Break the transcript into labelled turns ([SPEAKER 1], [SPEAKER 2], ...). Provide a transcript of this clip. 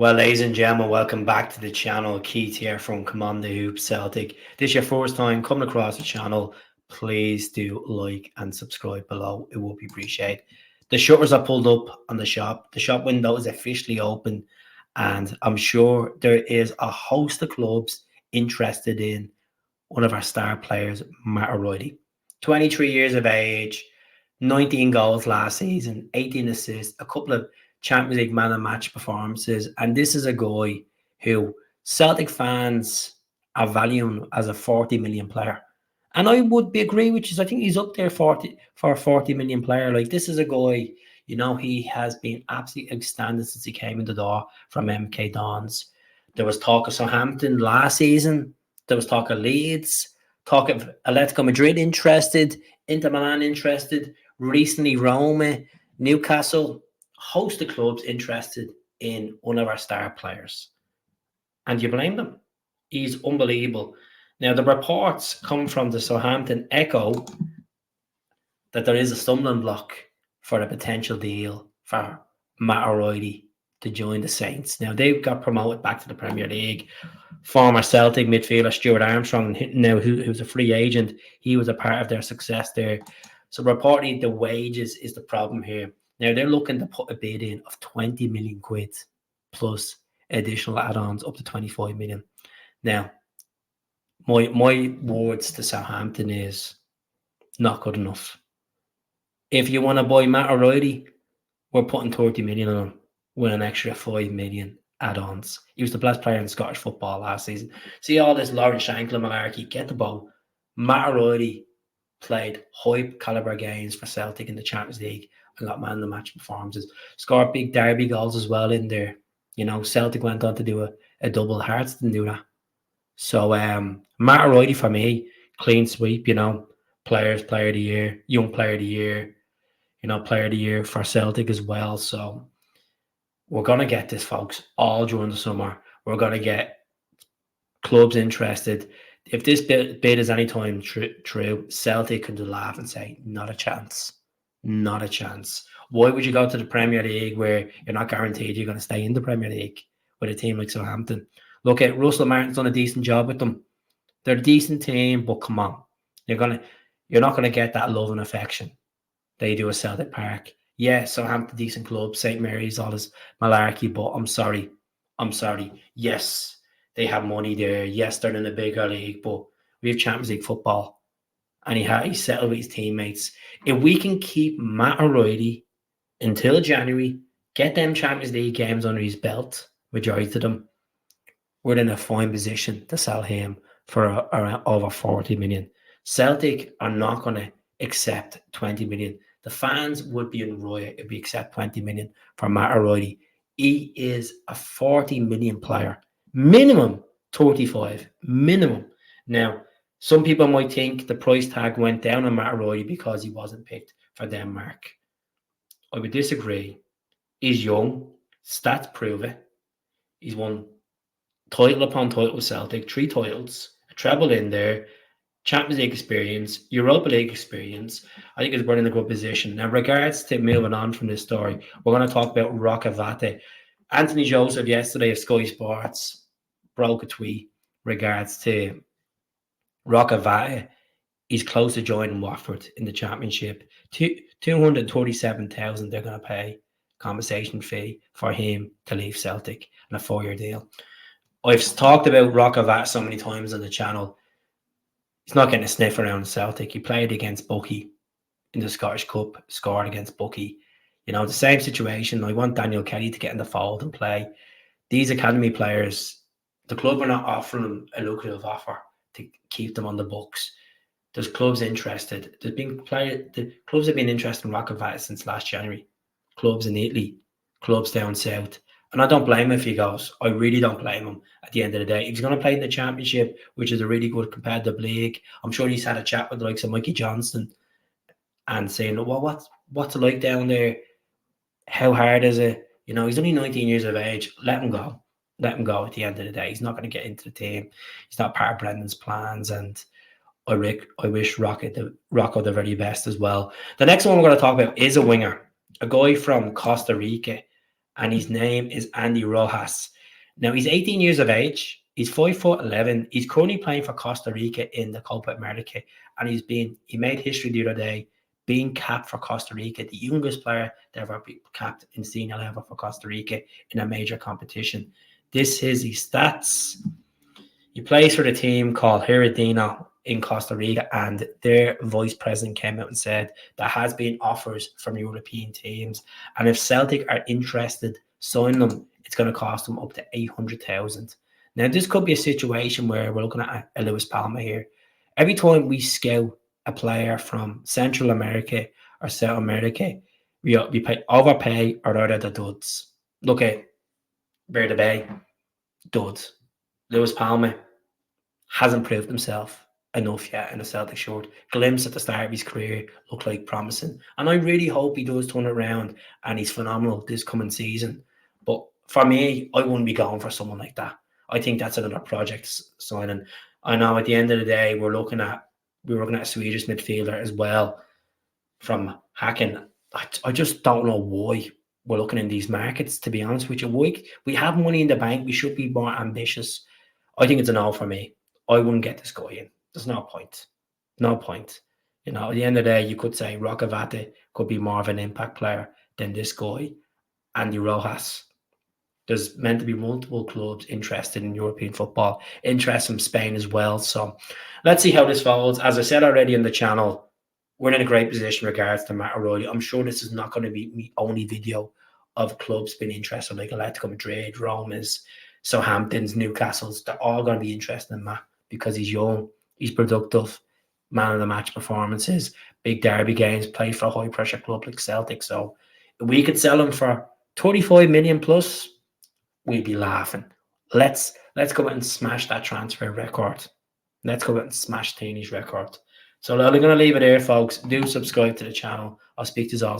[SPEAKER 1] Well, ladies and gentlemen, welcome back to the channel. Keith here from Command the Hoop Celtic. This is your first time coming across the channel. Please do like and subscribe below. It will be appreciated. The shutters are pulled up on the shop. The shop window is officially open, and I'm sure there is a host of clubs interested in one of our star players, Matt O'Reilly. 23 years of age, 19 goals last season, 18 assists, a couple of Champions League man of match performances. And this is a guy who Celtic fans are valuing as a 40 million player. And I would be agree with you. I think he's up there for a 40 million player. Like, this is a guy, he has been absolutely outstanding since he came in the door from MK Dons. There was talk of Southampton last season. There was talk of Leeds, talk of Atletico Madrid interested, Inter Milan interested, recently Roma, Newcastle, host of clubs interested in one of our star players. And you blame them. He's unbelievable. Now, the reports come from the Southampton Echo that there is a stumbling block for a potential deal for Matt O'Reilly to join the Saints. Now, they've got promoted back to the Premier League. Former Celtic midfielder Stuart Armstrong, now who's a free agent, he was a part of their success there. So reportedly, the wages is the problem here. Now, they're looking to put a bid in of 20 million quid plus additional add-ons up to 25 million. Now, my words to Southampton is not good enough. If you want to buy Matt O'Reilly, we're putting 30 million on him with an extra 5 million add-ons. He was the best player in Scottish football last season. See all this Lawrence Shankland malarkey, get the ball. Matt O'Reilly played high caliber games for Celtic in the Champions League and got man of the match performances. Scored big derby goals as well in there. Celtic went on to do a double. Hearts didn't do that. So Matt O'Reilly for me, clean sweep, player of the year, young player of the year, player of the year for Celtic as well. So we're going to get this, folks, all during the summer. We're going to get clubs interested. If this bid is any time true, Celtic can laugh and say, not a chance. Not a chance. Why would you go to the Premier League where you're not guaranteed you're going to stay in the Premier League with a team like Southampton? Look at Russell Martin's done a decent job with them. They're a decent team, but come on. You're not going to get that love and affection that you do at Celtic Park. Yeah, Southampton, decent club, St. Mary's, all this malarkey, but I'm sorry. Yes, they have money there. Yes, they're in a bigger league, but we have Champions League football. And he settled with his teammates. If we can keep Matt O'Reilly until January, get them Champions League games under his belt, majority of them, we're in a fine position to sell him for around over 40 million. Celtic are not going to accept 20 million. The fans would be in riot if we accept 20 million for Matt O'Reilly. He is a 40 million player. Minimum 35. Minimum. Now, some people might think the price tag went down on Matt O'Reilly because he wasn't picked for Denmark. I would disagree. He's young. Stats prove it. He's won title upon title with Celtic, 3 titles, a treble in there, Champions League experience, Europa League experience. I think we're in a good position. Now, regards to moving on from this story, we're going to talk about ROCCO VATA. Anthony Joseph yesterday of Sky Sports broke a tweet regards to ROCCO VATA. He's close to joining Watford in the Championship. 237,000 they're going to pay compensation fee for him to leave Celtic on a 4-year deal. I've talked about ROCCO VATA so many times on the channel. He's not getting a sniff around Celtic. He played against Bucky in the Scottish Cup, scored against Bucky. The same situation. I want Daniel Kelly to get in the fold and play. These academy players, the club are not offering them a lucrative offer to keep them on the books. There's clubs interested. The clubs have been interested in ROCCO VATA since last January. Clubs in Italy, clubs down south. And I don't blame him if he goes. I really don't blame him at the end of the day. If he's going to play in the Championship, which is a really good competitive league, I'm sure he's had a chat with the likes of Mikey Johnston and saying, well, what's it like down there? How hard is it? He's only 19 years of age. Let him go. Let him go at the end of the day. He's not going to get into the team. He's not part of Brendan's plans. And I wish ROCCO the very best as well. The next one we're going to talk about is a winger, a guy from Costa Rica. and his name is Andy Rojas. Now, he's 18 years of age. He's 5'11". He's currently playing for Costa Rica in the Copa America, and he made history the other day, being capped for Costa Rica, the youngest player to ever be capped in senior level for Costa Rica in a major competition. This is his stats. He plays for the team called HEREDIANO in Costa Rica, and their vice president came out and said there has been offers from European teams, and if Celtic are interested, sign them. It's going to cost them up to 800,000. Now, this could be a situation where we're looking at a Luis Palma here. Every time we scout a player from Central America or South America, we overpay or order the duds. Look at Verde Bay, duds. Luis Palma hasn't proved himself enough yet in a Celtic shirt. Glimpse at the start of his career looked like promising, and I really hope he does turn it around and he's phenomenal this coming season. But for me, I wouldn't be going for someone like that. I think that's another project signing. I know at the end of the day, we're looking at a Swedish midfielder as well from HEREDIANO. I just don't know why we're looking in these markets, to be honest with you. We have money in the bank. We should be more ambitious. I think it's a no for me. I wouldn't get this guy in. There's no point. No point. You know, at the end of the day, you could say ROCCO VATA could be more of an impact player than this guy, Andy Rojas. There's meant to be multiple clubs interested in European football, interest from Spain as well. So let's see how this folds. As I said already in the channel, we're in a great position regards to Matt O'Reilly. I'm sure this is not going to be the only video of clubs being interested, like Atletico Madrid, Roma's, Southampton's, Newcastle's. They're all going to be interested in Matt because he's young, he's productive, man of the match performances, big derby games, played for a high pressure club like Celtic. So if we could sell him for 35 million plus, we'd be laughing. Let's go out and smash that transfer record. Let's go out and smash Teeny's record. So I'm going to leave it there, folks. Do subscribe to the channel. I'll speak to you all